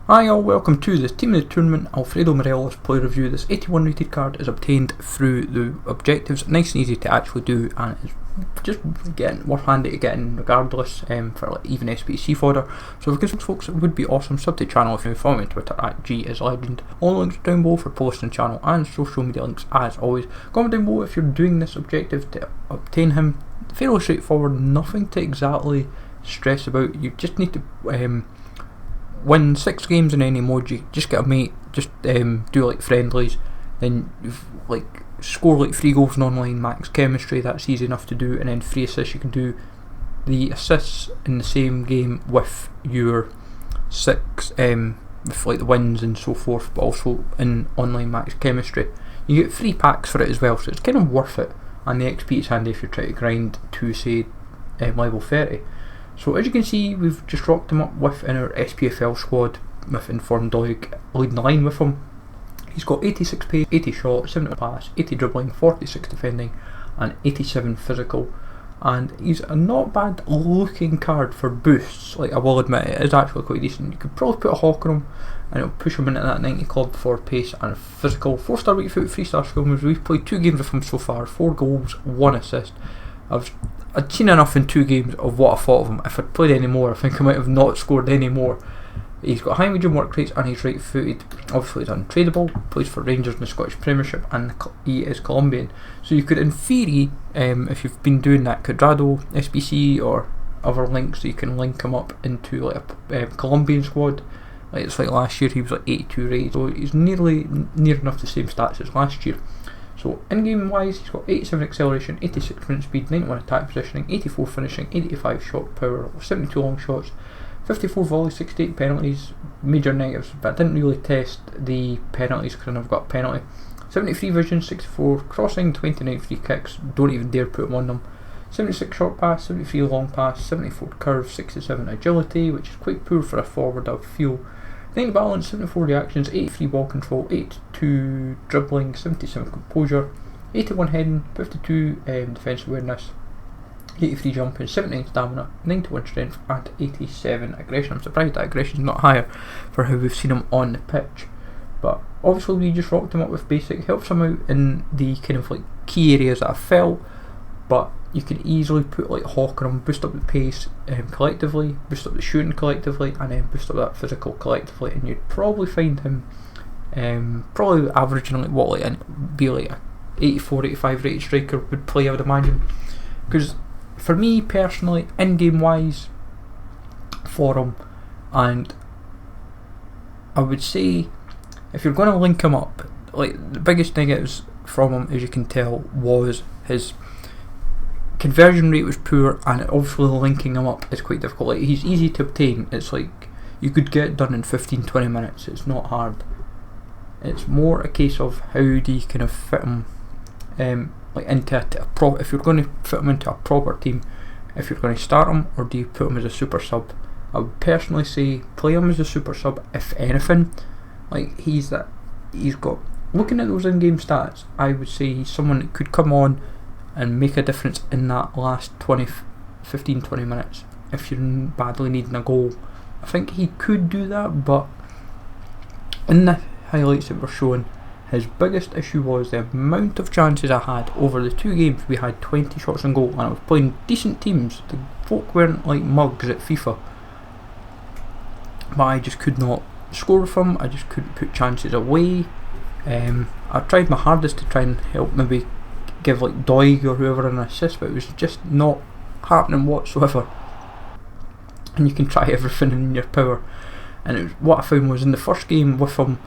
Hi all, welcome to this Team of the Tournament Alfredo Morelos Player Review. This 81 rated card is obtained through the objectives, nice and easy to actually do, and it's just worth handy to get in regardless, for like even SPC fodder. So because folks, it would be awesome, sub to the channel if you follow me on Twitter at GIsLegend. All links down below for posting the channel and social media links as always. Comment down below if you're doing this objective to obtain him. Fairly straightforward, nothing to exactly stress about. You just need to win 6 games in any mode. You just get a mate, just do like friendlies, then like score like 3 goals in online max chemistry. That's easy enough to do, and then 3 assists. You can do the assists in the same game with your 6 with like the wins and so forth, but also in online max chemistry. You get 3 packs for it as well, so it's kind of worth it, and the XP is handy if you're trying to grind to say level 30. So as you can see, we've just rocked him up with in our SPFL squad with Informed Dog leading the line with him. He's got 86 pace, 80 shot, 70 pass, 80 dribbling, 46 defending and 87 physical, and he's a not bad looking card for boosts. Like, I will admit, it is actually quite decent. You could probably put a hawk on him and it'll push him into that 90 club for pace and physical. 4-star weak foot, 3-star skill moves. We've played 2 games with him so far, 4 goals, 1 assist. I'd seen enough in 2 games of what I thought of him. If I'd played any more, I think I might have not scored any more. He's got high medium work rates and he's right footed. Obviously he's untradeable, plays for Rangers in the Scottish Premiership, and he is Colombian. So you could, in theory, if you've been doing that Quadrado, SBC or other links, so you can link him up into like a Colombian squad. Like, it's like last year he was like 82 rated, so he's near enough the same stats as last year. So in-game wise, he's got 87 acceleration, 86 sprint speed, 91 attack positioning, 84 finishing, 85 shot power, 72 long shots, 54 volleys, 68 penalties. Major negatives, but I didn't really test the penalties because I've got a penalty. 73 vision, 64 crossing, 29 free kicks, don't even dare put him on them. 76 short pass, 73 long pass, 74 curve, 67 agility, which is quite poor for a forward, I feel. 90 balance, 74 reactions, 83 ball control, 82 dribbling, 77 composure, 81 heading, 52 defence awareness, 83 jumping, 79 stamina, 91 strength and 87 aggression. I'm surprised that aggression is not higher for how we've seen him on the pitch. But obviously we just rocked him up with basic, helps him out in the kind of like key areas that I felt, but you can easily put like hawk on him, boost up the pace collectively, boost up the shooting collectively, and then boost up that physical collectively, and you'd probably find him probably averaging like what, like be like a 84, 85 rated striker would play, I would imagine. Because for me personally, in-game wise for him, and I would say if you're going to link him up, like the biggest negatives from him, as you can tell, was his conversion rate was poor, and obviously linking him up is quite difficult. Like, he's easy to obtain, it's like you could get it done in 15-20 minutes, it's not hard. It's more a case of how do you kind of fit him like into if you're going to fit him into a proper team, if you're going to start him, or do you put him as a super sub. I would personally say play him as a super sub if anything. Like, he's got, looking at those in-game stats, I would say he's someone that could come on and make a difference in that last 15-20 minutes if you're badly needing a goal. I think he could do that, but in the highlights that were shown, his biggest issue was the amount of chances I had. Over the 2 games we had 20 shots on goal, and I was playing decent teams. The folk weren't like mugs at FIFA, but I just could not score with him. I just couldn't put chances away. I tried my hardest to try and help maybe give like Doig or whoever an assist, but it was just not happening whatsoever. And you can try everything in your power, and what I found was in the first game with him,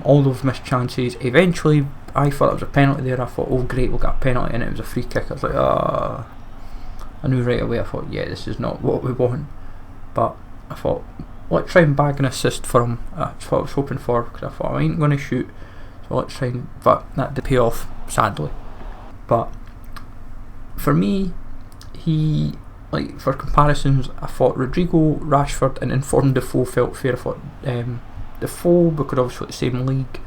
all those missed chances, eventually I thought it was a penalty there. I thought, oh great, we'll get a penalty, and it was a free kick. I was like, I knew right away. I thought, yeah, this is not what we want. But I thought, let's try and bag an assist for him. That's what I was hoping for, because I thought I ain't going to shoot, so let's try and, but that did pay off, sadly. But for me, he, like, for comparisons, I thought Rodrigo, Rashford and Informed Defoe felt fair. I thought Defoe, because obviously the same league,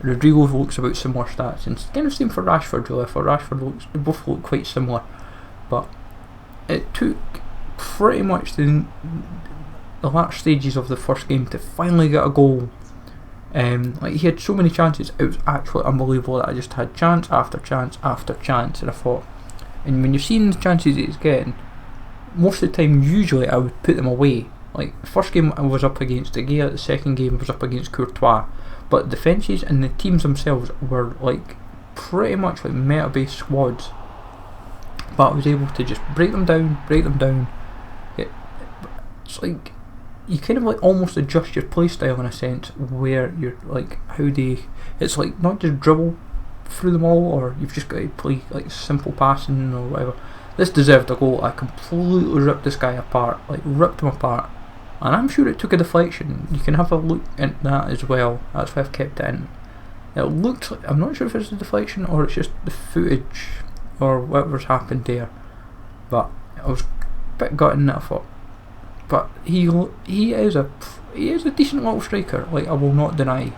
Rodrigo looks about similar stats, and kind of same for Rashford really. I thought Rashford they both look quite similar, but it took pretty much the last stages of the first game to finally get a goal. Like, he had so many chances, it was actually unbelievable that I just had chance after chance after chance, and I thought, and when you're seeing the chances he's getting, most of the time usually I would put them away. Like, the first game I was up against De Gea, the second game I was up against Courtois, but defences and the teams themselves were like pretty much like meta based squads, but I was able to just break them down. It's like you kind of like almost adjust your playstyle in a sense, where you're like it's like not just dribble through them all, or you've just got to play like simple passing or whatever. This deserved a goal. I completely ripped this guy apart, like ripped him apart, and I'm sure it took a deflection. You can have a look at that as well. That's why I've kept it in. It looked like, I'm not sure if it's a deflection or it's just the footage or whatever's happened there, but I was a bit gutted that I thought. But he is a decent little striker. Like, I will not deny,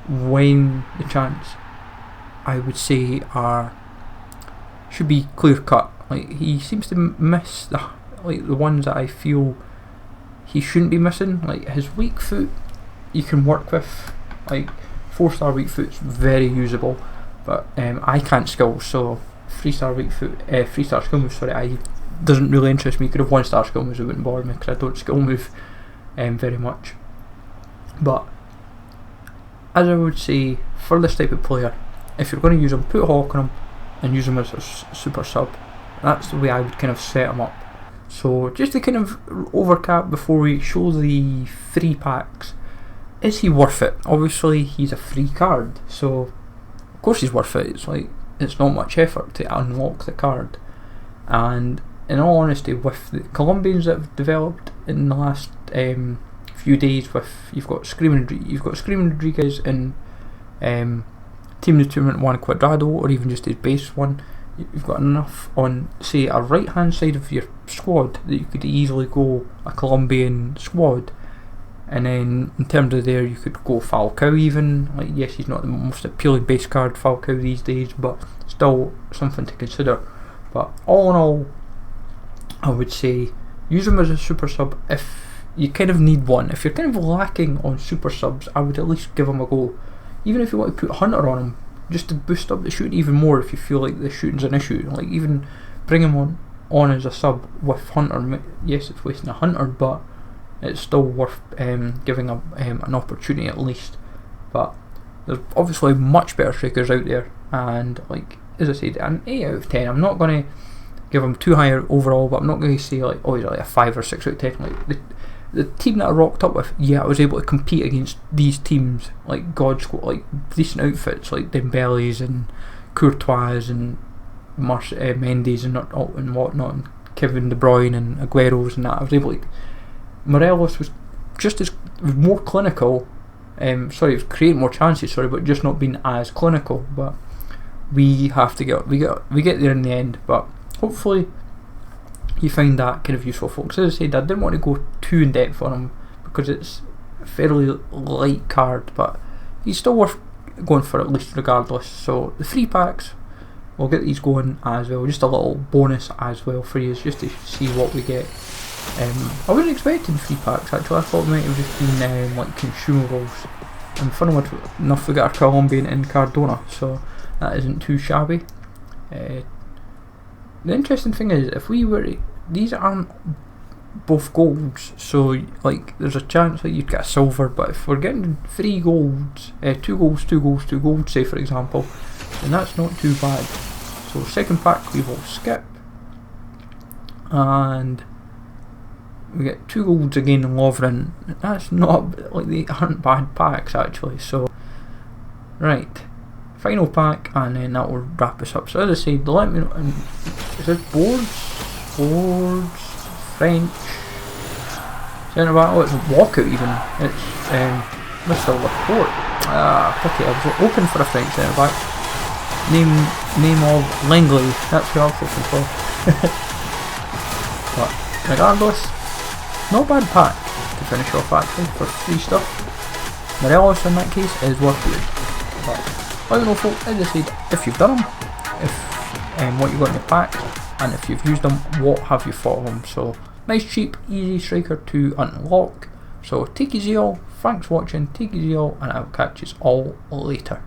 when the chance, I would say, should be clear cut. Like, he seems to miss the ones that I feel he shouldn't be missing. Like, his weak foot you can work with. Like, 4-star weak foot's very usable, but I can't skill, so 3-star weak foot, 3-star skill move, sorry, doesn't really interest me. Could have 1-star skill moves, it wouldn't bother me because I don't skill move very much. But as I would say, for this type of player, if you're going to use him, put Hawk on him and use him as a super sub. That's the way I would kind of set him up. So just to kind of overcap before we show the free packs, is he worth it? Obviously he's a free card, so of course he's worth it. It's like, it's not much effort to unlock the card, and in all honesty, with the Colombians that have developed in the last few days, you've got Screaming Rodriguez in Team of the Tournament 1 Quadrado, or even just his base one. You've got enough on, say, a right hand side of your squad that you could easily go a Colombian squad. And then in terms of there, you could go Falcao even. Like, yes, he's not the most appealing base card, Falcao, these days, but still something to consider. But all in all, I would say use him as a super sub if you kind of need one. If you're kind of lacking on super subs, I would at least give him a go. Even if you want to put Hunter on him, just to boost up the shooting even more if you feel like the shooting's an issue. Like, even bring him on as a sub with Hunter. Yes, it's wasting a Hunter, but it's still worth giving up an opportunity at least. But there's obviously much better strikers out there, and like, as I said, an 8 out of 10. I'm not going to give him too high overall, but I'm not going to say like, oh, he's like a 5 or 6 out of 10. Like, the team that I rocked up with, yeah, I was able to compete against these teams, like God Squad, like decent outfits, like Dembele's and Courtois and Mendes and whatnot, and Kevin De Bruyne and Aguero's and that. I was able to. Morelos was more clinical. It was creating more chances, but just not being as clinical. But we get there in the end. But hopefully you find that kind of useful, folks. As I said, I didn't want to go too in depth on him because it's a fairly light card, but he's still worth going for at least regardless. So the free packs, we'll get these going as well. Just a little bonus as well for you, just to see what we get. I wasn't expecting free packs actually. I thought it might have just been like consumables. And funnily enough, we got our Colombian in Cardona, so that isn't too shabby. The interesting thing is, if we were these aren't both golds, so like there's a chance that you'd get a silver. But if we're getting 3 golds, 2 golds, 2 golds, 2 golds, say for example, then that's not too bad. So second pack we will skip, and we get 2 golds again in Lovren. That's not, like, they aren't bad packs actually. So right, final pack, and then that will wrap us up. So as I said, let me know. Is it boards, French, centre back? Oh, it's a walkout even. It's Mr. Laporte. Pity, I was hoping for a French centre back. Name of Langley. That's who I was hoping for. But regardless, not bad pack to finish off actually for free stuff. Morelos in that case is worth it. But let me know, folks, as I said, if you've done them, if what you got in your pack, and if you've used them, what have you thought of them. So Nice, cheap, easy striker to unlock. So take it easy all, thanks for watching, take it easy all, and I'll catch you all later.